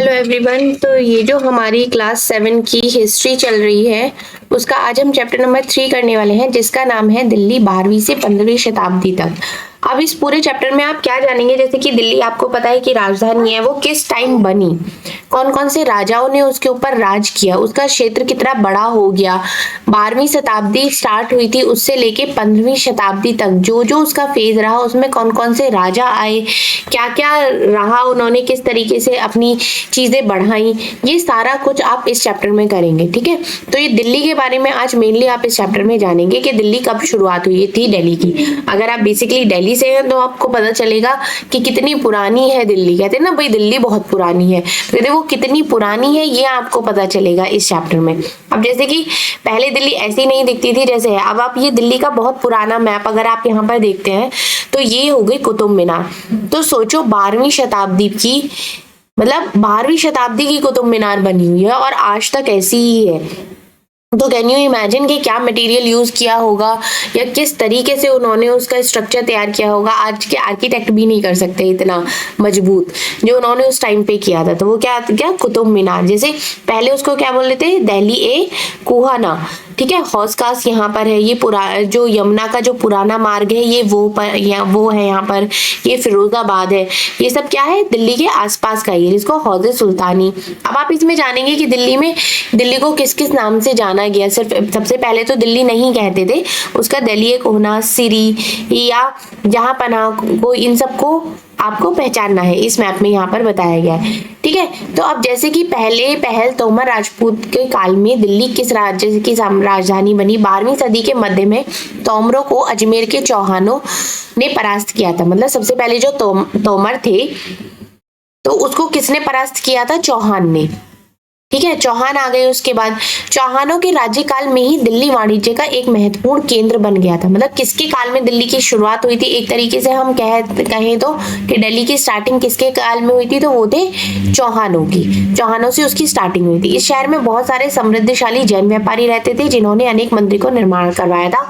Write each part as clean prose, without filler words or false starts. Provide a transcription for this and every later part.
Hello everyone. तो ये जो हमारी क्लास 7 की हिस्ट्री चल रही है उसका आज हम चैप्टर नंबर 3 करने वाले हैं, जिसका नाम है दिल्ली 12वीं से 15वीं शताब्दी तक। अब इस पूरे चैप्टर में आप क्या जानेंगे, जैसे कि दिल्ली आपको पता है कि राजधानी है, वो किस टाइम बनी, कौन कौन से राजाओं ने उसके ऊपर राज किया, उसका क्षेत्र कितना बड़ा हो गया, 12वीं शताब्दी स्टार्ट हुई थी उससे लेके 15वीं शताब्दी तक जो जो उसका फेज रहा, उसमें कौन कौन से राजा आए, क्या क्या रहा, उन्होंने किस तरीके से अपनी चीजें बढ़ाई, ये सारा कुछ आप इस चैप्टर में करेंगे। ठीक है, तो ये दिल्ली के बारे में आज मेनली आप इस चैप्टर में जानेंगे कि दिल्ली कब शुरुआत हुई थी दिल्ली की। अगर आप बेसिकली दिल्ली से हैं तो आपको पता चलेगा कि कितनी पुरानी है दिल्ली। कहते हैं ना भाई दिल्ली बहुत पुरानी है, तो वो कितनी पुरानी है ये आपको पता चलेगा इस चैप्टर में। अब जैसे कि पहले दिल्ली ऐसी नहीं दिखती थी जैसे है, अब आप ये दिल्ली का बहुत पुराना मैप अगर आप यहाँ पर देखते हैं तो ये हो गई कुतुब मीनार। तो सोचो 12वीं शताब्दी की, मतलब 12वीं शताब्दी की कुतुब मीनार बनी हुई है और आज तक ऐसी ही है। तो कैन यू इमेजिन कि क्या मटेरियल यूज किया होगा या किस तरीके से उन्होंने उसका स्ट्रक्चर तैयार किया होगा। आज के आर्किटेक्ट भी नहीं कर सकते इतना मजबूत जो उन्होंने उस टाइम पे किया था। तो वो क्या क्या कुतुब मीनार, जैसे पहले उसको क्या बोल रहे थे, दिल्ली ए कुहाना। ठीक है, हौस खास यहाँ पर है, ये जो यमुना का जो पुराना मार्ग है ये वो है यहाँ पर, ये फिरोजाबाद है, ये सब क्या है दिल्ली के आसपास का ही, जिसको हौज सुल्तानी। अब आप इसमें जानेंगे कि दिल्ली को किस किस नाम से जाना गया। सिर्फ सबसे पहले तो दिल्ली नहीं कहते थे, उसका दिल्ली कोहना, सिरी या जहां पनाह को, इन सबको आपको पहचानना है, इस मैप में यहाँ पर बताया गया है। ठीक है, तो अब जैसे कि पहल तोमर राजपूत के काल में दिल्ली किस राज्य की राजधानी बनी। 12वीं सदी के मध्य में तोमरों को अजमेर के चौहानों ने परास्त किया था। मतलब सबसे पहले जो तोमर थे तो उसको किसने परास्त किया था, चौहान ने। ठीक है, चौहान आ गए। उसके बाद चौहानों के राज्यकाल में ही दिल्ली वाणिज्य का एक महत्वपूर्ण केंद्र बन गया था। मतलब किसके काल में दिल्ली की शुरुआत हुई थी, एक तरीके से हम कहें तो कि दिल्ली की स्टार्टिंग किसके काल में हुई थी, तो वो थे चौहानों की। चौहानों से उसकी स्टार्टिंग हुई थी। इस शहर में बहुत सारे समृद्धशाली जैन व्यापारी रहते थे जिन्होंने अनेक मंदिर को निर्माण करवाया था।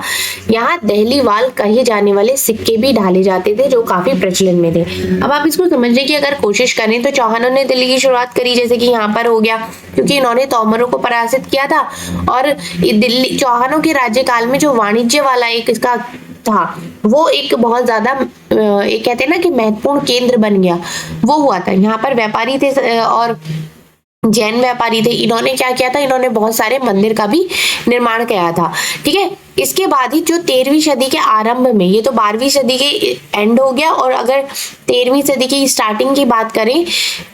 यहाँ दहलीवाल कहे जाने वाले सिक्के भी ढाले जाते थे जो काफी प्रचलन में थे। अब आप इसको समझने की अगर कोशिश करें तो चौहानों ने दिल्ली की शुरुआत करी, जैसे कि यहाँ पर हो गया, क्योंकि इन्होंने तोमरों को पराजित किया था। और दिल्ली चौहानों के राज्यकाल में जो वाणिज्य वाला एक इसका था वो एक बहुत ज्यादा एक कहते हैं ना कि महत्वपूर्ण केंद्र बन गया, वो हुआ था। यहाँ पर व्यापारी थे और जैन व्यापारी थे। इन्होंने क्या किया था, इन्होंने बहुत सारे मंदिर का भी निर्माण किया था। ठीक है, इसके बाद ही जो 13वीं सदी के आरंभ में, ये तो 12वीं सदी के एंड हो गया, और अगर 13वीं सदी की स्टार्टिंग की बात करें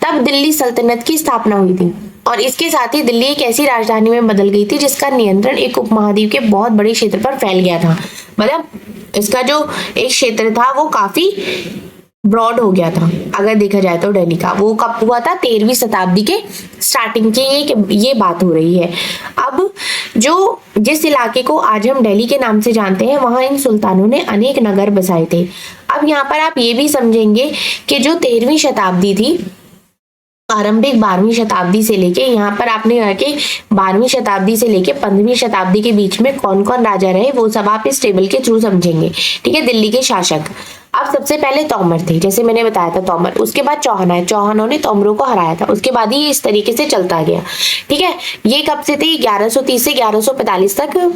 तब दिल्ली सल्तनत की स्थापना हुई थी। और इसके साथ ही दिल्ली एक ऐसी राजधानी में बदल गई थी जिसका नियंत्रण एक उपमहाद्वीप के बहुत बड़े क्षेत्र पर फैल गया था। मतलब इसका जो एक क्षेत्र था वो काफी ब्रॉड हो गया था अगर देखा जाए तो दिल्ली का। वो कब हुआ था, 13वीं शताब्दी के स्टार्टिंग की ये बात हो रही है। अब जो जिस इलाके को आज हम दिल्ली के नाम से जानते हैं वहां इन सुल्तानों ने अनेक नगर बसाए थे। अब यहाँ पर आप ये भी समझेंगे कि जो 13वीं शताब्दी थी, आरंभिक 12वीं शताब्दी से लेके यहाँ पर आपने कहा कि 12वीं शताब्दी से लेके 15वीं शताब्दी के बीच में कौन कौन राजा रहे, वो सब आप इस टेबल के थ्रू समझेंगे। ठीक है, दिल्ली के शासक अब सबसे पहले तोमर थे, जैसे मैंने बताया था तोमर। उसके बाद चौहान आए, चौहानों ने तोमरों को हराया था। उसके बाद ही इस तरीके से चलता गया। ठीक है, ये कब से थे, 1130 से 1145 तक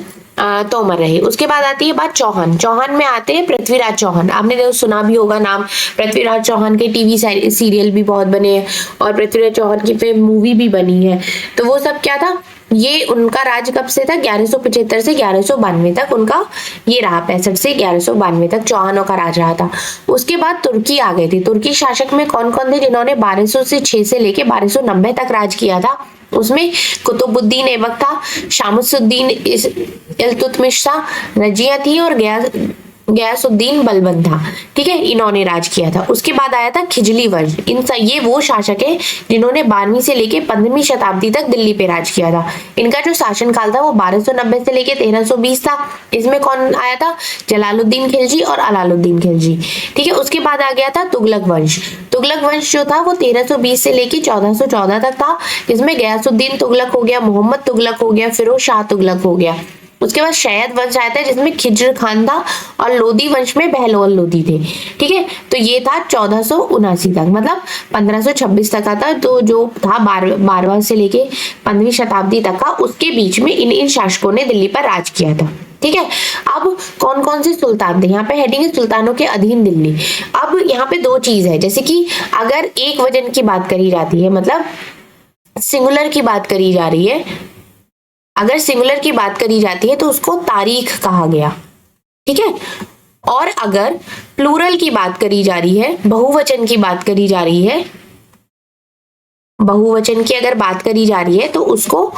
तोमर रहे। उसके बाद आती है बात चौहान। चौहान में आते हैं पृथ्वीराज चौहान। आपने सुना भी होगा नाम, पृथ्वीराज चौहान के टीवी सीरियल भी बहुत बने हैं और पृथ्वीराज चौहान की फिल्म मूवी भी बनी है। तो वो सब क्या था, ये उनका राज कब से था, 1175 से 1192 तक उनका ये रहा। 65 से 1192 तक चौहानों का राज रहा था। उसके बाद तुर्की आ गई थी। तुर्की शासक में कौन कौन थे जिन्होंने 1206 से लेके 1290 तक राज किया था। उसमें कुतुबुद्दीन ऐबक था, शामसुद्दीन इल्तुतमिश था, रजिया थी और गयासुद्दीन बलबन था। ठीक है, इन्होंने राज किया था। उसके बाद आया था खिजली वंश। ये वो शासक है जिन्होंने 12वीं से लेके 15वीं शताब्दी तक दिल्ली पे राज किया था। इनका जो शासनकाल था वो 1290 से लेके 1320 था। इसमें कौन आया था, जलालुद्दीन खिलजी और अलाउद्दीन खिलजी। ठीक है, उसके बाद आ गया था तुगलक वंश। तुगलक वंश जो था वो 1320 से लेके 1414 तक था। इसमें गयासुद्दीन तुगलक हो गया, मोहम्मद तुगलक हो गया, फिरोज शाह तुगलक हो गया। उसके बाद शैयद वंश आया था जिसमें खिज्र खान था, और लोदी वंश में बहलोल लोदी थे। ठीक है, तो ये था 1479 तक, मतलब 1526 तक का था। तो जो था 12वां से लेके 15वीं शताब्दी तक का, उसके बीच में इन शासकों ने दिल्ली पर राज किया था। ठीक है, अब कौन कौन से सुल्तान थे, यहाँ पे हेडिंग है सुल्तानों के अधीन दिल्ली। अब यहाँ पे दो चीज है, जैसे कि अगर एक वजन की बात करी जाती है, मतलब सिंगुलर की बात करी जा रही है, अगर सिंगुलर की बात करी जाती है तो उसको तारीख कहा गया। ठीक है, और अगर प्लूरल की बात करी जा रही है, बहुवचन की बात करी जा रही है, बहुवचन की अगर बात करी जा रही है तो उसको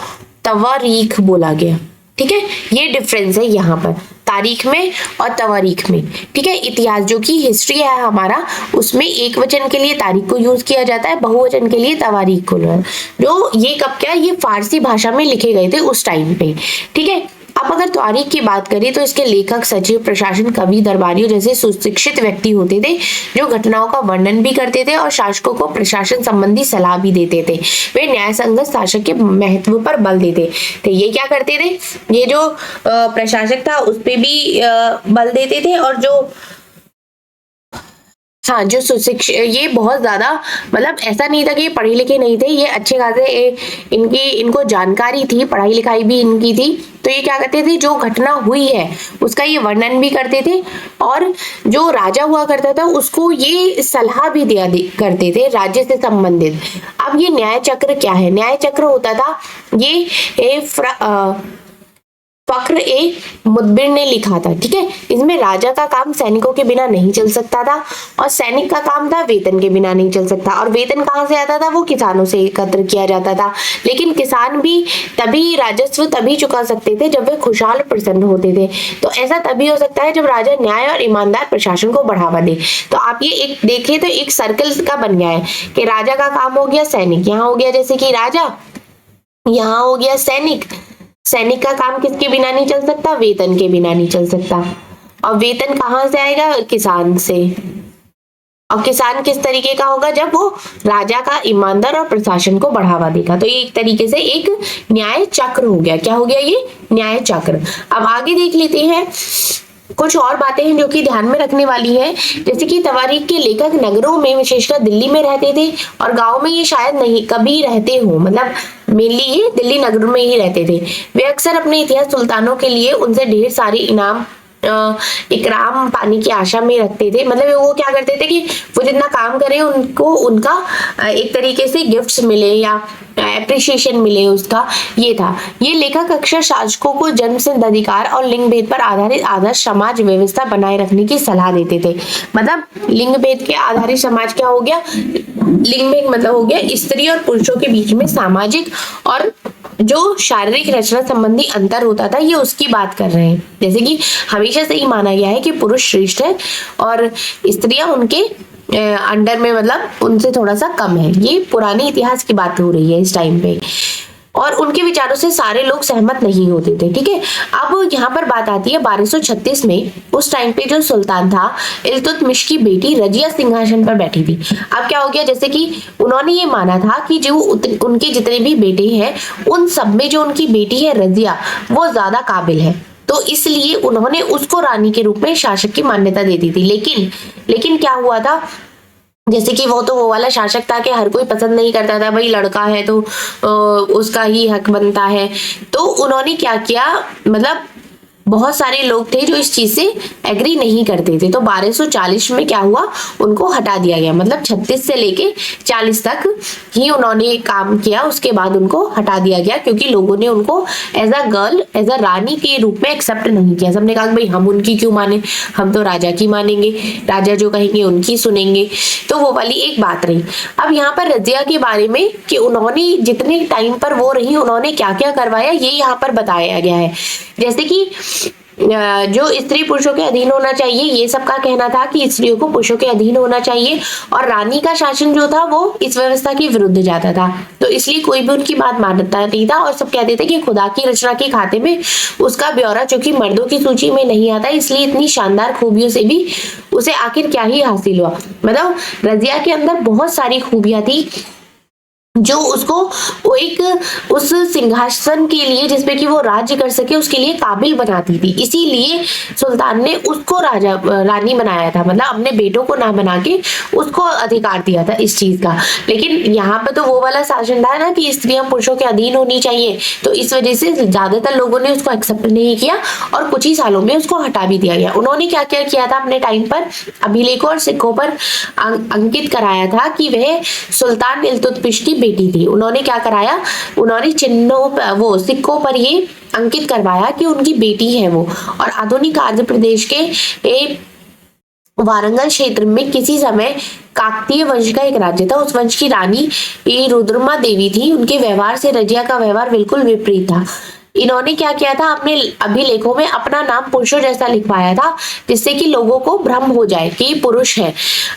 तवारीख बोला गया। ठीक है, ये डिफरेंस है यहाँ पर तारीख में और तवारीख में। ठीक है, इतिहास जो कि हिस्ट्री है हमारा, उसमें एक वचन के लिए तारीख को यूज किया जाता है, बहुवचन के लिए तवारीख को। जो ये कब क्या, ये फारसी भाषा में लिखे गए थे उस टाइम पे। ठीक है, अब अगर तारीख की बात करें तो इसके लेखक, सचिव, प्रशासन, कवि, दरबारियों जैसे सुशिक्षित व्यक्ति होते थे जो घटनाओं का वर्णन भी करते थे और शासकों को प्रशासन संबंधी सलाह भी देते थे। वे न्याय संगत शासक के महत्व पर बल देते थे। ये क्या करते थे, ये जो प्रशासक था उस पे भी बल देते थे, और जो हाँ जो सुशिक्षित, ये बहुत ज्यादा, मतलब ऐसा नहीं था कि ये पढ़े लिखे नहीं थे, ये अच्छे खासे इनको जानकारी थी, पढ़ाई लिखाई भी इनकी थी। तो ये क्या करते थे, जो घटना हुई है उसका ये वर्णन भी करते थे, और जो राजा हुआ करता था उसको ये सलाह भी दिया करते थे राज्य से संबंधित। अब ये न्याय चक्र क्या है, न्याय चक्र होता था ये फक्र ए मुदबिर ने लिखा था। ठीक है, इसमें राजा का काम सैनिकों के बिना नहीं चल सकता था, और सैनिक का काम था वेतन के बिना नहीं चल सकता। और वेतन कहाँ से आता था, वो किसानों से एकत्र किया जाता था। लेकिन किसान भी तभी राजस्व तभी चुका सकते थे जब वे खुशहाल प्रसन्न होते थे। तो ऐसा तभी हो सकता है जब राजा न्याय और ईमानदार प्रशासन को बढ़ावा दे। तो आप ये एक देखिए तो एक सर्कल का बन गया है कि राजा का काम हो गया सैनिक, यहाँ हो गया जैसे कि राजा, यहाँ हो गया सैनिक। सैनिक का काम किसके बिना नहीं चल सकता, वेतन के बिना नहीं चल सकता। और वेतन कहाँ से आएगा, किसान से। और किसान किस तरीके का होगा, जब वो राजा का ईमानदार और प्रशासन को बढ़ावा देगा। तो ये एक तरीके से एक न्याय चक्र हो गया। क्या हो गया, ये न्याय चक्र। अब आगे देख लेते हैं, कुछ और बातें हैं जो कि ध्यान में रखने वाली है। जैसे कि तवारीख के लेखक नगरों में, विशेषकर दिल्ली में रहते थे, और गांव में ये शायद नहीं कभी रहते हो, मतलब मेनली ये दिल्ली नगर में ही रहते थे। वे अक्सर अपने इतिहास सुल्तानों के लिए उनसे ढेर सारी इनाम इकराम पाने की आशा में रखते थे। मतलब वो क्या करते थे कि वो जितना काम करें उनको उनका एक तरीके से गिफ्ट्स मिले या एप्रिसिएशन मिले उसका, ये था। ये लेखक अक्सर शासकों को जन्मसिद्ध अधिकार और लिंग भेद पर आधारित आदर्श समाज व्यवस्था बनाए रखने की सलाह देते थे। मतलब लिंग भेद के आधारित समाज क्या हो गया, लिंग भेद मतलब हो गया स्त्री और पुरुषों के बीच में सामाजिक और जो शारीरिक रचना संबंधी अंतर होता था, ये उसकी बात कर रहे हैं। जैसे कि हमेशा से ही माना गया है कि पुरुष श्रेष्ठ है और स्त्रियां उनके अंडर में, मतलब उनसे थोड़ा सा कम है। ये पुराने इतिहास की बात हो रही है इस टाइम पे, और उनके विचारों से सारे लोग सहमत नहीं होते थे। ठीक है, अब यहाँ पर बात आती है 1236 में, उस टाइम पे जो सुल्तान था इल्तुतमिश की बेटी रजिया सिंहासन पर बैठी थी। अब क्या हो गया, जैसे कि उन्होंने ये माना था कि जो उनके जितने भी बेटे हैं उन सब में जो उनकी बेटी है रजिया, वो ज्यादा काबिल है। तो इसलिए उन्होंने उसको रानी के रूप में शासक की मान्यता दे दी थी। लेकिन क्या हुआ था, जैसे कि वो वाला शासक था कि हर कोई पसंद नहीं करता था, भाई लड़का है तो उसका ही हक बनता है। तो उन्होंने क्या किया, मतलब बहुत सारे लोग थे जो इस चीज से एग्री नहीं करते थे। तो 1240 में क्या हुआ, उनको हटा दिया गया। मतलब 36 से लेके 40 तक ही उन्होंने काम किया, उसके बाद उनको हटा दिया गया, क्योंकि लोगों ने उनको as a girl, as a रानी के रूप में एक्सेप्ट नहीं किया। सबने कहा भाई हम उनकी क्यों माने, हम तो राजा की मानेंगे, राजा जो कहेंगे उनकी सुनेंगे। तो वो वाली एक बात रही। अब यहाँ पर रजिया के बारे में कि उन्होंने जितने टाइम पर वो रही, उन्होंने क्या क्या करवाया, ये यहाँ पर बताया गया है। जैसे कि जो स्त्री पुरुषों के अधीन होना चाहिए, ये सबका कहना था कि स्त्रियों को पुरुषों के अधीन होना चाहिए, और रानी का शासन जो था वो इस व्यवस्था के विरुद्ध जाता था। तो इसलिए कोई भी उनकी बात मानता नहीं था, और सब कहते थे कि खुदा की रचना के खाते में उसका ब्यौरा चूंकि मर्दों की सूची में नहीं आता, इसलिए इतनी शानदार खूबियों से भी उसे आखिर क्या ही हासिल हुआ। मतलब रजिया के अंदर बहुत सारी खूबियां थी जो उसको वो एक उस सिंहासन के लिए जिसपे कि वो राज्य कर सके उसके लिए काबिल बनाती थी, इसीलिए सुल्तान ने उसको राजा रानी बनाया था, मतलब अपने बेटों को ना बना के उसको अधिकार दिया था इस चीज का। लेकिन यहाँ पे तो वो वाला शासन था ना कि स्त्रियां पुरुषों के अधीन होनी चाहिए, तो इस वजह से ज्यादातर लोगों ने उसको एक्सेप्ट नहीं किया और कुछ ही सालों में उसको हटा भी दिया गया। उन्होंने क्या क्या किया था अपने टाइम पर, अभिलेखों और सिक्कों पर अंकित कराया था कि वह सुल्तान इल्तुतमिश की बेटी थी। उन्होंने क्या कराया, उन्होंने चिन्हों वो सिक्कों पर ये अंकित करवाया कि उनकी बेटी है वो। और आधुनिक आंध्र प्रदेश के वारंगल क्षेत्र में किसी समय काकतीय वंश का एक राज्य था। उस वंश की रानी रुद्रमा देवी थी। उनके व्यवहार से रजिया का व्यवहार बिल्कुल विपरीत था। इन्होंने क्या किया था, अपने अभिलेखों में अपना नाम पुरुषों जैसा लिखवाया था, जिससे कि लोगों को भ्रम हो जाए कि पुरुष है।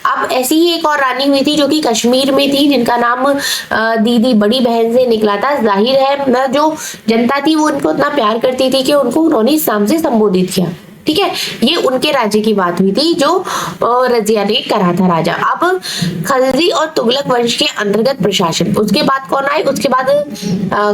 अब ऐसी ही एक और रानी हुई थी जो कि कश्मीर में थी, जिनका नाम दीदी बड़ी बहन से निकला था। जाहिर है जो जनता थी वो उनको इतना प्यार करती थी कि उनको उन्होंने इस नाम से संबोधित किया। ठीक है, ये उनके राज्य की बात हुई थी जो रजिया ने करा था राजा। अब खलजी और तुगलक वंश के अंतर्गत प्रशासन, उसके बाद कौन आए, उसके बाद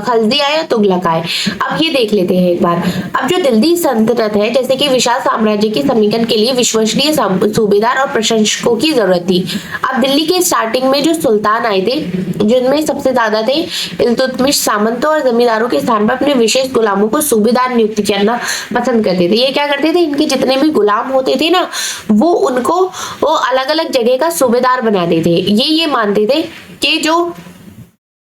खलजी आए और तुगलक आए। अब ये देख लेते हैं एक बार। अब जो दिल्ली सल्तनत है, जैसे कि विशाल साम्राज्य के समीकरण के लिए विश्वसनीय सूबेदार और प्रशंसकों की जरूरत थी। अब दिल्ली के स्टार्टिंग में जो सुल्तान आए थे, जिनमें सबसे ज्यादा थे इल्तुतमिश, सामंतों और जमींदारों के स्थान पर अपने विशेष गुलामों को सूबेदार नियुक्त करना पसंद करते थे। ये क्या करते थे, इनके जितने भी गुलाम होते थे ना, वो उनको वो अलग अलग जगह का सूबेदार बनाते थे। ये मानते थे कि जो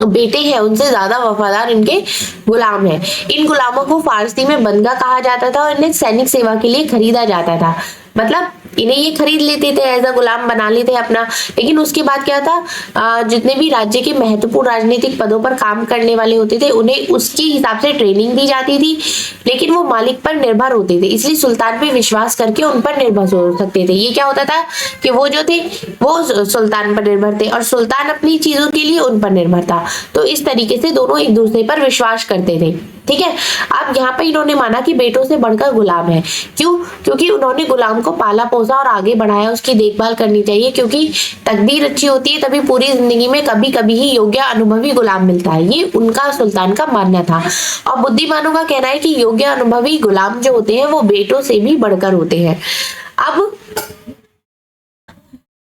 बेटे हैं उनसे ज्यादा वफादार इनके गुलाम हैं। इन गुलामों को फारसी में बंदगा कहा जाता था और इन्हें सैनिक सेवा के लिए खरीदा जाता था। मतलब इन्हें ये खरीद लेते थे, एज अ गुलाम बना लेते अपना। लेकिन उसके बाद क्या था, जितने भी राज्य के महत्वपूर्ण राजनीतिक पदों पर काम करने वाले होते थे उन्हें उसके हिसाब से ट्रेनिंग दी जाती थी, लेकिन वो मालिक पर निर्भर होते थे, इसलिए सुल्तान पे विश्वास करके उन पर निर्भर हो सकते थे। ये क्या होता था कि वो जो थे वो सुल्तान पर निर्भर थे और सुल्तान अपनी चीजों के लिए उन पर निर्भर था। तो इस तरीके से दोनों एक दूसरे पर विश्वास करते थे। ठीक है, अब यहाँ पे इन्होंने माना कि बेटों से बढ़कर गुलाम है। क्यों? क्योंकि उन्होंने गुलाम को पाला पोसा और आगे बढ़ाया, उसकी देखभाल करनी चाहिए, क्योंकि तकदीर अच्छी होती है तभी पूरी जिंदगी में कभी कभी ही योग्य अनुभवी गुलाम मिलता है। ये उनका सुल्तान का मानना था। और बुद्धिमानों का कहना है कि योग्य अनुभवी गुलाम जो होते हैं वो बेटों से भी बढ़कर होते हैं। अब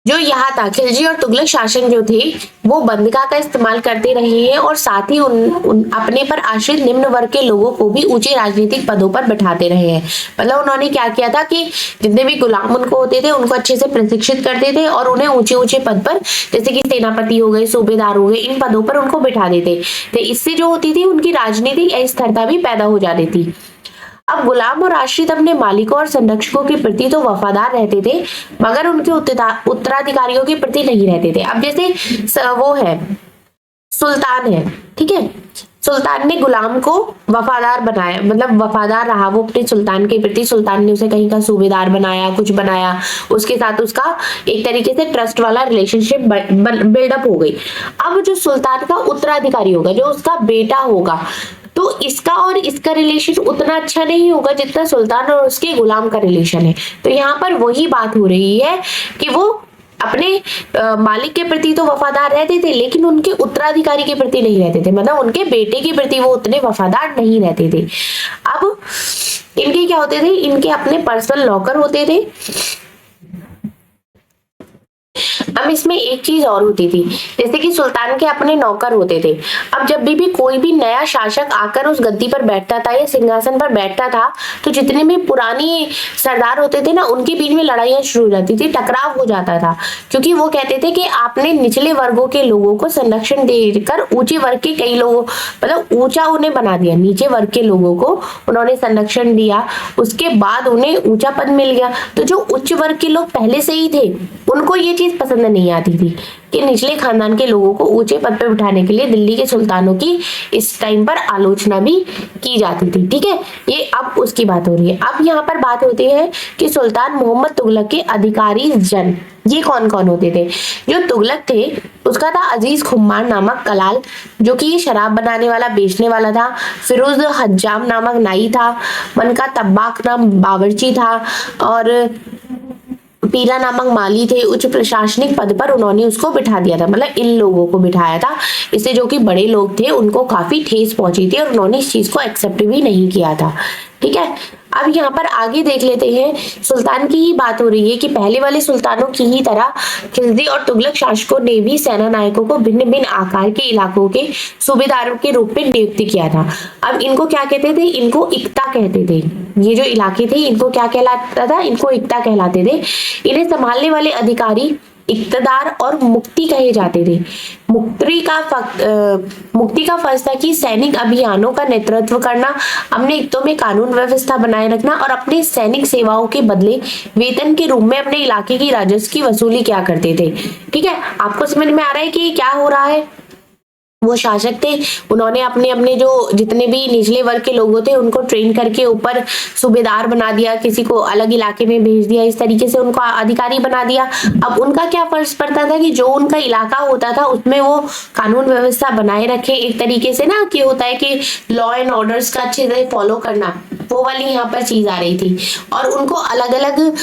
जो यहाँ था, खिलजी और तुगलक शासन जो थे वो बंदगा का इस्तेमाल करते रहे हैं और साथ ही उन अपने पर आश्रित निम्न वर्ग के लोगों को भी ऊंचे राजनीतिक पदों पर बैठाते रहे हैं। मतलब उन्होंने क्या किया था कि जितने भी गुलाम उनको होते थे उनको अच्छे से प्रशिक्षित करते थे और उन्हें ऊंचे ऊंचे पद पर, जैसे कि सेनापति हो गए, सूबेदार हो गए, इन पदों पर उनको बैठा देते थे। इससे जो होती थी उनकी राजनीतिक अस्थिरता भी पैदा हो जाती थी। अब गुलाम और आश्रित अपने मालिकों और संरक्षकों के प्रति तो वफादार रहते थे, मगर उनके उत्तराधिकारियों के प्रति नहीं रहते थे। अब जैसे वो है सुल्तान है, ठीक है, सुल्तान ने गुलाम को वफादार बनाया, मतलब वफादार रहा वो अपने सुल्तान के प्रति। सुल्तान ने उसे कहीं का सूबेदार बनाया, कुछ बनाया, उसके साथ उसका एक तरीके से ट्रस्ट वाला रिलेशनशिप बिल्डअप हो गई। अब जो सुल्तान का उत्तराधिकारी होगा, जो उसका बेटा होगा, तो इसका और इसका रिलेशन उतना अच्छा नहीं होगा जितना सुल्तान और उसके गुलाम का रिलेशन है। तो यहाँ पर वही बात हो रही है कि वो अपने मालिक के प्रति तो वफादार रहते थे, लेकिन उनके उत्तराधिकारी के प्रति नहीं रहते थे, मतलब उनके बेटे के प्रति वो उतने वफादार नहीं रहते थे। अब इनके क्या होते थे, इनके अपने पर्सनल लॉकर होते थे। अब इसमें एक चीज और होती थी, जैसे कि सुल्तान के अपने नौकर होते थे। अब जब भी कोई भी नया शासक आकर उस गद्दी पर बैठता था या सिंहासन पर बैठता था, तो जितने भी पुरानी सरदार होते थे ना, उनके बीच में लड़ाइयां शुरू हो जाती थी, टकराव हो जाता था, क्योंकि वो कहते थे कि आपने निचले वर्गों के लोगों को संरक्षण देकर ऊंचे वर्ग के कई लोगों, मतलब ऊंचा उन्हें बना दिया। नीचे वर्ग के लोगों को उन्होंने संरक्षण दिया, उसके बाद उन्हें ऊंचा पद मिल गया। तो जो उच्च वर्ग के लोग पहले से ही थे उनको ये चीज पसंद नहीं आती थी कि निचले खानदान के लोगों को ऊंचे पद पर बिठाने के लिए दिल्ली के सुल्तानों की इस टाइम पर आलोचना भी की जाती थी। ठीक है, ये अब उसकी बात हो रही है। अब यहाँ पर बात होती है कि सुल्तान मोहम्मद तुगलक के अधिकारी जन ये कौन कौन होते थे। जो तुगलक थे उसका था अजीज खुम्मार नामक कलाल, जो कि ये शराब बनाने वाला, बेचने वाला था। फिरोज हज्जाम नामक नाई था। मन का तब्बाक नाम बावर्ची था। और पीला नामक माली थे, उच्च प्रशासनिक पद पर उन्होंने उसको बिठा दिया था, मतलब इन लोगों को बिठाया था। इससे जो कि बड़े लोग थे उनको काफी ठेस पहुंची थी और उन्होंने इस चीज को एक्सेप्ट भी नहीं किया था। ठीक है, अब यहाँ पर आगे देख लेते हैं। सुल्तान की ही बात हो रही है कि पहले वाले सुल्तानों की ही तरह खिलजी और तुगलक शासकों ने भी सेना नायकों को भिन्न भिन्न आकार के इलाकों के सूबेदारों के रूप में नियुक्त किया था। अब इनको क्या कहते थे? इनको इक्ता कहते थे। ये जो इलाके थे इनको क्या कहलाता था? इनको इक्ता कहलाते थे। इन्हें संभालने वाले अधिकारी इक्तदार और मुक्ति कहे जाते थे। मुक्ति का फर्ज था कि सैनिक अभियानों का नेतृत्व करना, अपने हितों में कानून व्यवस्था बनाए रखना और अपने सैनिक सेवाओं के बदले वेतन के रूप में अपने इलाके की राजस्व की वसूली क्या करते थे। ठीक है, आपको समझ में आ रहा है कि क्या हो रहा है? वो शासक थे, उन्होंने अपने अपने जो जितने भी निचले वर्ग के लोगों थे उनको ट्रेन करके ऊपर सूबेदार बना दिया, किसी को अलग इलाके में भेज दिया, इस तरीके से उनको अधिकारी बना दिया। अब उनका क्या फर्ज पड़ता था कि जो उनका इलाका होता था उसमें वो कानून व्यवस्था बनाए रखे, एक तरीके से ना कि होता है कि लॉ एंड ऑर्डर्स का अच्छे से फॉलो करना, वो वाली यहाँ पर चीज आ रही थी। और उनको अलग अलग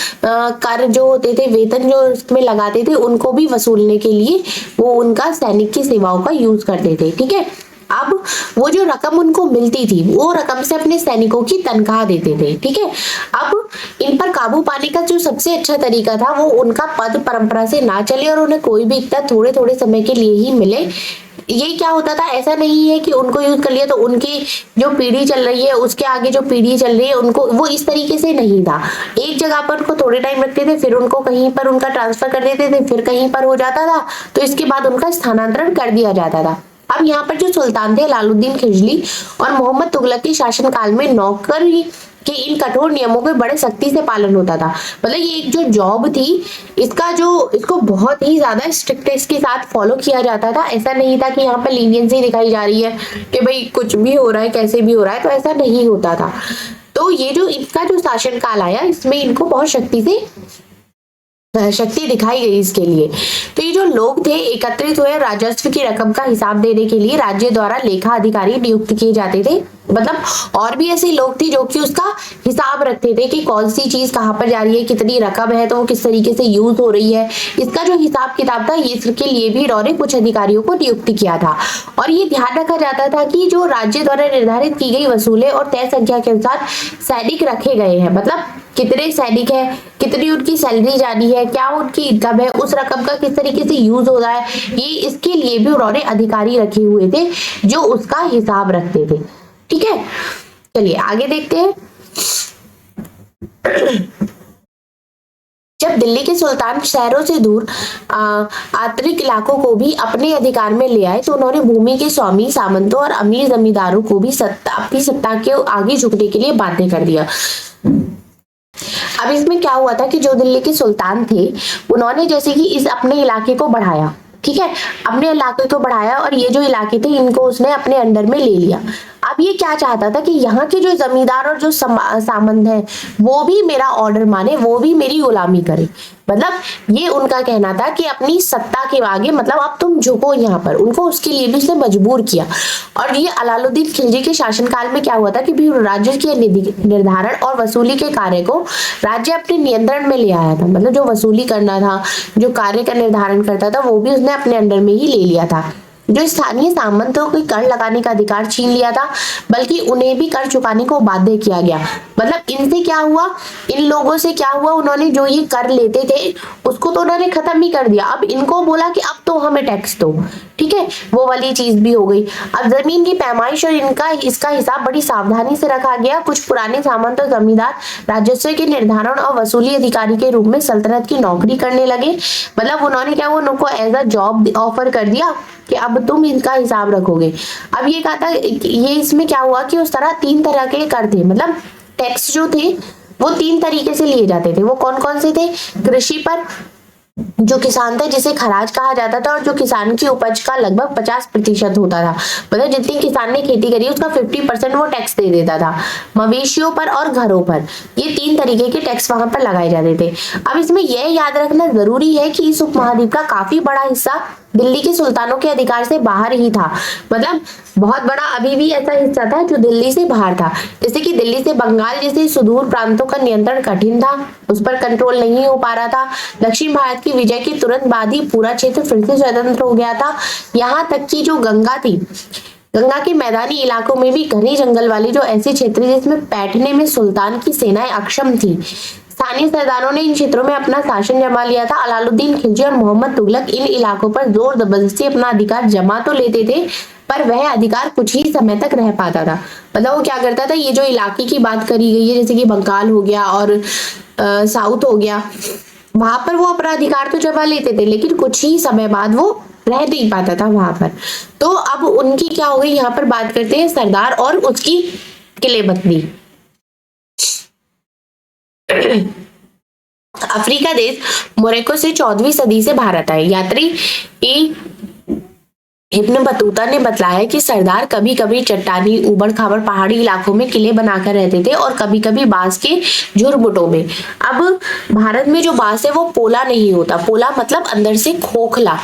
कर जो होते थे, वेतन जो उसमें लगाते थे, उनको भी वसूलने के लिए वो उनका सैनिक की सेवाओं का यूज करते थे। ठीक है, अब वो जो रकम उनको मिलती थी वो रकम से अपने सैनिकों की तनख्वाह देते थे। ठीक है, अब इन पर काबू पाने का जो सबसे अच्छा तरीका था वो उनका पद परंपरा से ना चले और उन्हें कोई भी इतना थोड़े थोड़े समय के लिए ही मिले। ये क्या होता था, ऐसा नहीं है कि उनको यूज कर लिया तो उनकी जो पीढ़ी चल रही है उसके आगे जो पीढ़ी चल रही है उनको, वो इस तरीके से नहीं था। एक जगह पर उनको थोड़े टाइम रखते थे, फिर उनको कहीं पर उनका ट्रांसफर कर देते थे, फिर कहीं पर हो जाता था, तो इसके बाद उनका स्थानांतरण कर दिया जाता था। अब यहाँ पर जो सुल्तान थे अलाउद्दीन खिलजी और मोहम्मद तुगलक के शासनकाल में नौकरी के इन कठोर नियमों के बड़े सख्ती से पालन होता था। मतलब ये एक जो जॉब थी इसको बहुत ही ज्यादा स्ट्रिक्टनेस के साथ फॉलो किया जाता था। ऐसा नहीं था कि यहाँ पर लीनियंसी दिखाई जा रही है कि भाई कुछ भी हो रहा है, कैसे भी हो रहा है, तो ऐसा नहीं होता था। तो ये जो इनका जो शासनकाल आया इसमें इनको बहुत शक्ति दिखाई गई इसके लिए। तो ये जो लोग थे एकत्रित हुए राजस्व की रकम का हिसाब देने के लिए राज्य द्वारा लेखा अधिकारी नियुक्त किए जाते थे। मतलब और भी ऐसे लोग थे जो कि उसका हिसाब रखते थे कि कौन सी चीज कहाँ पर जा रही है, कितनी रकम है, तो वो किस तरीके से यूज हो रही है, इसका जो हिसाब किताब था इसके लिए भी इन्होंने कुछ अधिकारियों को नियुक्त किया था। और ये ध्यान रखा जाता था कि जो राज्य द्वारा निर्धारित की गई वसूलें और तय संख्या के अनुसार सैनिक रखे गए हैं, मतलब कितने सैनिक है, कितनी उनकी सैलरी जानी है, क्या उनकी इनकम है, उस रकम का किस तरीके से यूज हो रहा है, ये इसके लिए भी उन्होंने अधिकारी रखे हुए थे जो उसका हिसाब रखते थे। ठीक है, चलिए आगे देखते हैं। जब दिल्ली के सुल्तान शहरों से दूर आंतरिक इलाकों को भी अपने अधिकार में ले आए तो उन्होंने भूमि के स्वामी सामंतों और अमीर जमींदारों को भी अपनी सत्ता के आगे झुकने के लिए बाध्य कर दिया। अब इसमें क्या हुआ था कि जो दिल्ली के सुल्तान थे उन्होंने जैसे कि इस अपने इलाके को बढ़ाया, ठीक है, अपने इलाके को बढ़ाया और ये जो इलाके थे इनको उसने अपने अंडर में ले लिया। अब ये क्या चाहता था कि यहाँ के जो जमींदार और जो सामंत है वो भी मेरा ऑर्डर माने, वो भी मेरी गुलामी करे। मतलब ये उनका कहना था कि अपनी सत्ता के आगे मतलब अब तुम झुको यहाँ पर, उनको उसके लिए भी उसने मजबूर किया। और ये अलाउद्दीन खिलजी के शासनकाल में क्या हुआ था कि राज्य के निर्धारण और वसूली के कार्य को राज्य अपने नियंत्रण में ले आया था। मतलब जो वसूली करना था, जो कार्य का निर्धारण करता था, वो भी उसने अपने अंडर में ही ले लिया था। जो स्थानीय सामंतों को कर लगाने का अधिकार छीन लिया था, बल्कि उन्हें भी कर चुकाने को बाध्य किया गया। मतलब इनसे क्या हुआ, इन लोगों से क्या हुआ, उन्होंने जो ये कर लेते थे उसको तो उन्होंने खत्म ही कर दिया। अब इनको बोला कि अब तो हमें टैक्स दो, ठीक है, वो वाली चीज भी हो गई। अब जमीन की पैमाइश और इसका हिसाब बड़ी सावधानी से रखा गया। कुछ पुराने सामंत और जमींदार राजस्व के निर्धारण और वसूली अधिकारी के रूप में सल्तनत की नौकरी करने लगे। मतलब उन्होंने क्या, उनको एज अ जॉब ऑफर कर दिया कि अब तुम इनका हिसाब रखोगे। अब ये कहा था, ये इसमें क्या हुआ कि उस तरह 3 तरह के कर थे, मतलब टैक्स जो थे वो 3 तरीके से लिए जाते थे। वो कौन कौन से थे? कृषि पर जो किसान थे जिसे खराज कहा जाता था और जो किसान की उपज का लगभग 50% होता था, मतलब जितनी किसान ने खेती करी उसका 50% वो टैक्स दे देता था। मवेशियों पर और घरों पर, ये 3 तरीके के टैक्स वहां पर लगाए जाते थे। अब इसमें यह याद रखना जरूरी है कि इस उपमहाद्वीप का काफी बड़ा हिस्सा दिल्ली के सुल्तानों के अधिकार से बाहर ही था। मतलब बहुत बड़ा अभी भी ऐसा हिस्सा था जो दिल्ली से बाहर था। जैसे कि दिल्ली से बंगाल जैसे सुदूर प्रांतों का नियंत्रण कठिन था, उस पर कंट्रोल नहीं हो पा रहा था। दक्षिण भारत की विजय के तुरंत बाद ही पूरा क्षेत्र फिर से स्वतंत्र हो गया था। यहाँ तक कि जो गंगा थी, गंगा के मैदानी इलाकों में भी घने जंगल वाले जो ऐसे क्षेत्र जिसमें बैठने में सुल्तान की सेनाएं अक्षम थी। स्थानीय सरदारों ने इन क्षेत्रों में अपना शासन जमा लिया था। अलाउद्दीन खिलजी और मोहम्मद तुगलक इन इलाकों पर जोर जबरदस्ती अपना अधिकार जमा तो लेते थे, पर वह अधिकार कुछ ही समय तक रह पाता था। मतलब वो क्या करता था, ये जो इलाके की बात करी गई है जैसे कि बंगाल हो गया और साउथ हो गया, वहां पर वो अपना अधिकार तो जमा लेते थे लेकिन कुछ ही समय बाद वो रह नहीं पाता था वहां पर। तो अब उनकी क्या हो गई, यहाँ पर बात करते हैं सरदार और उसकी किलेबंदी। अफ्रीका देश मोरक्को से 14वीं सदी से भारत आए। यात्री इब्न बतूता ने बतलाया कि सरदार कभी कभी चट्टानी उबड़ खाबड़ पहाड़ी इलाकों में किले बनाकर रहते थे और कभी कभी बांस के झुरमुटों में। अब भारत में जो बांस है वो पोला नहीं होता। पोला मतलब अंदर से खोखला।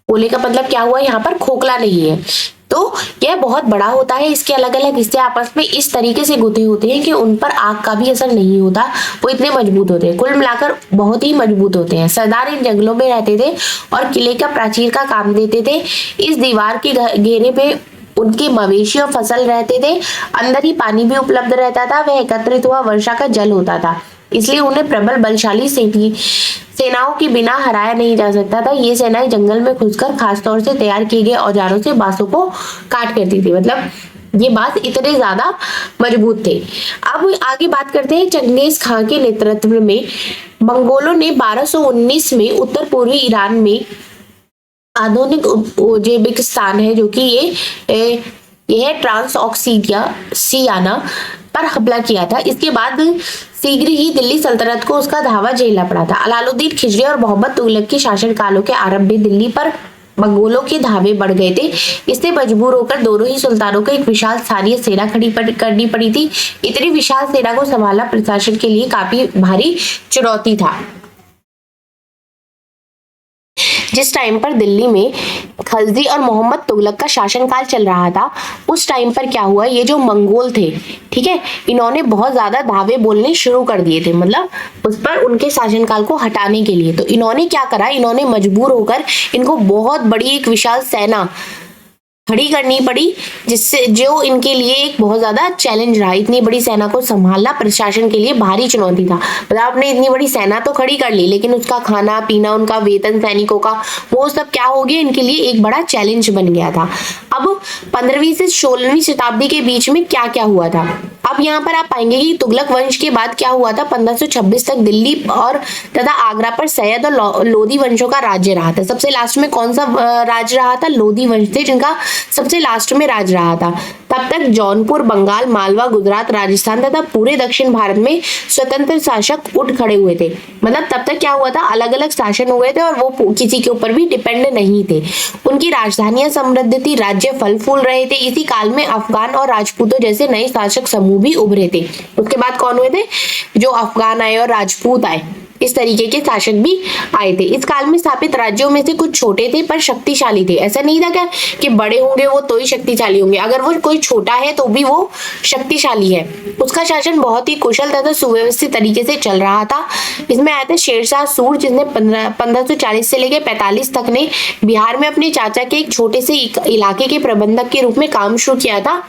पोले का मतलब क्या हुआ, यहाँ पर खोखला नहीं है। तो यह बहुत बड़ा होता है। इसके अलग अलग हिस्से आपस में इस तरीके से गुथे होते हैं कि उन पर आग का भी असर नहीं होता। वो इतने मजबूत होते हैं, कुल मिलाकर बहुत ही मजबूत होते हैं। सरदार इन जंगलों में रहते थे और किले का प्राचीर का काम देते थे। इस दीवार के घेरे पे उनके मवेशी और फसल रहते थे। अंदर ही पानी भी उपलब्ध रहता था। वह एकत्रित हुआ वर्षा का जल होता था, इसलिए उन्हें प्रबल बलशाली सेनाओं के बिना हराया नहीं जा सकता था। ये सेनाएं जंगल में घुसकर खासतौर से तैयार किए गए औजारों से बांसों को काट करती थी। मतलब ये बांस इतने ज्यादा मजबूत थे। अब आगे बात करते हैं चंगेज खां के नेतृत्व में मंगोलों ने 1219 में उत्तर पूर्वी ईरान में आधुनिक उज्बेकिस्तान है जो कि यह ट्रांसऑक्सियाना पर हमला किया था। इसके बाद शीघ्र ही दिल्ली सल्तनत को उसका धावा झेलना पड़ा था। अलाउद्दीन खिलजी और मोहम्मद तुगलक के शासन कालों के आरंभ में दिल्ली पर मंगोलों के धावे बढ़ गए थे। इससे मजबूर होकर दोनों ही सुल्तानों को एक विशाल स्थानीय सेना करनी पड़ी थी। इतनी विशाल सेना को संभालना प्रशासन के लिए काफी भारी चुनौती था। जिस टाइम पर दिल्ली में खलजी और मोहम्मद तुगलक का शासनकाल चल रहा था, उस टाइम पर क्या हुआ, ये जो मंगोल थे, ठीक है, इन्होंने बहुत ज्यादा धावे बोलने शुरू कर दिए थे। मतलब उस पर उनके शासनकाल को हटाने के लिए। तो इन्होंने क्या करा, इन्होंने मजबूर होकर इनको बहुत बड़ी एक विशाल सेना खड़ी करनी पड़ी, जिससे जो इनके लिए एक बहुत ज्यादा चैलेंज रहा। इतनी बड़ी सेना को संभालना प्रशासन के लिए भारी चुनौती था। मतलब आपने इतनी बड़ी सेना तो खड़ी कर ली, लेकिन उसका खाना पीना, उनका वेतन सैनिकों का, वो सब क्या हो गया, इनके लिए एक बड़ा चैलेंज बन गया था। अब 15वीं से 16वीं शताब्दी के बीच में क्या क्या हुआ था। अब यहाँ पर आप पाएंगे कि तुगलक वंश के बाद क्या हुआ था। 1526 तक दिल्ली और तथा आगरा पर सैयद और लोधी वंशों का राज्य रहा था। सबसे लास्ट में कौन सा राज रहा था, लोधी वंश थे, जिनका सबसे लास्ट में राज रहा था। तब तक जौनपुर, बंगाल, मालवा, गुजरात, राजस्थान तथा पूरे दक्षिण भारत में स्वतंत्र शासक उठ खड़े हुए थे। मतलब तब तक क्या हुआ था, अलग अलग शासन हुए थे और वो किसी के ऊपर भी डिपेंड नहीं थे। उनकी राजधानियां समृद्ध थी, राज्य फल फूल रहे थे। इसी काल में अफगान और राजपूतों जैसे नए शासक समूह भी उभरे थे। उसके बाद कौन हुए थे, जो अफगान आए और राजपूत आए, इस तरीके के शासक भी आए थे। इस काल में स्थापित राज्यों में से कुछ छोटे थे पर शक्तिशाली थे। ऐसा नहीं था क्या कि बड़े होंगे वो तो ही शक्तिशाली होंगे, अगर वो कोई छोटा है तो भी वो शक्तिशाली है। उसका शासन बहुत ही कुशल तथा सुव्यवस्थित तरीके से चल रहा था। इसमें आए थे शेरशाह सूर, जिसने 1540 से लेकर 45 तक ने बिहार में अपने चाचा के एक छोटे से इलाके के प्रबंधक के रूप में काम शुरू किया था।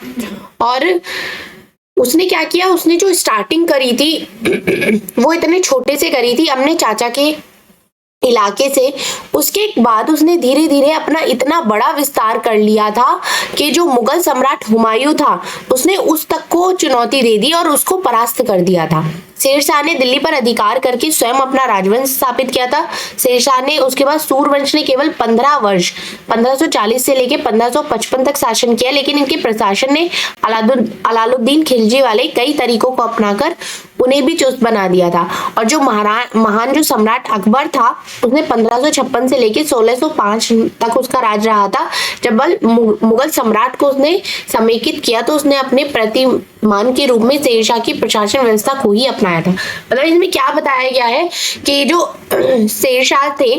और उसने क्या किया, उसने जो स्टार्टिंग करी थी वो इतने छोटे से करी थी अपने चाचा के इलाके से। उसके बाद उसने धीरे धीरे अपना इतना बड़ा विस्तार कर लिया था कि जो मुगल सम्राट हुमायूं था उसने उस तक को चुनौती दे दी और उसको परास्त कर दिया था। शेरशाह ने दिल्ली पर अधिकार करके स्वयं अपना राजवंश स्थापित किया था। शेरशाह ने उसके बाद सूरवंश ने केवल 15 वर्ष 1540 से लेकर 1555 तक शासन किया, लेकिन इनके प्रशासन ने अलाउद्दीन खिलजी वाले कई तरीकों को अपनाकर उन्हें भी चुस्त बना दिया था। और जो महान जो सम्राट अकबर था, उसने 1556 से लेकर 1605 तक उसका राज रहा था। जब मुगल सम्राट को उसने समेकित किया तो उसने अपने प्रतिमान के रूप में शेरशाह की प्रशासन व्यवस्था को ही अपनाया था। मतलब इसमें क्या बताया गया है कि जो शेरशाह थे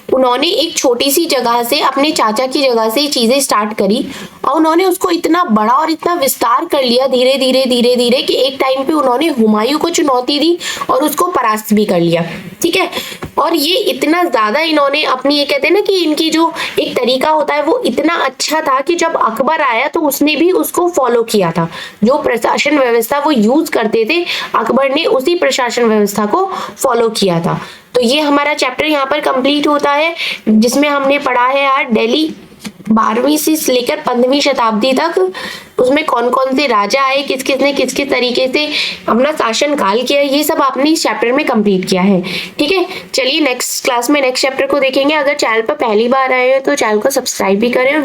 उन्होंने एक छोटी सी जगह से, अपने चाचा की जगह से चीजें स्टार्ट करी और उन्होंने उसको इतना बड़ा और इतना विस्तार कर लिया धीरे धीरे धीरे धीरे कि एक टाइम पे उन्होंने हुमायूं को चुनौती दी और उसको परास्त भी कर लिया। ठीक है, और ये इतना ज्यादा इन्होंने अपनी, ये कहते हैं ना कि इनकी जो एक तरीका होता है वो इतना अच्छा था कि जब अकबर आया तो उसने भी उसको फॉलो किया था। जो प्रशासन व्यवस्था वो यूज करते थे, अकबर ने उसी प्रशासन व्यवस्था को फॉलो किया था। तो ये हमारा चैप्टर यहाँ पर कंप्लीट होता है, जिसमें हमने पढ़ा है यार दिल्ली 12वीं से लेकर 15वीं शताब्दी तक, उसमें कौन कौन से राजा आए, किस किस ने किस किस तरीके से अपना शासन काल किया, ये सब आपने इस चैप्टर में कंप्लीट किया है। ठीक है, चलिए नेक्स्ट क्लास में नेक्स्ट चैप्टर को देखेंगे। अगर चैनल पर पहली बार आए हो तो चैनल को सब्सक्राइब भी करें और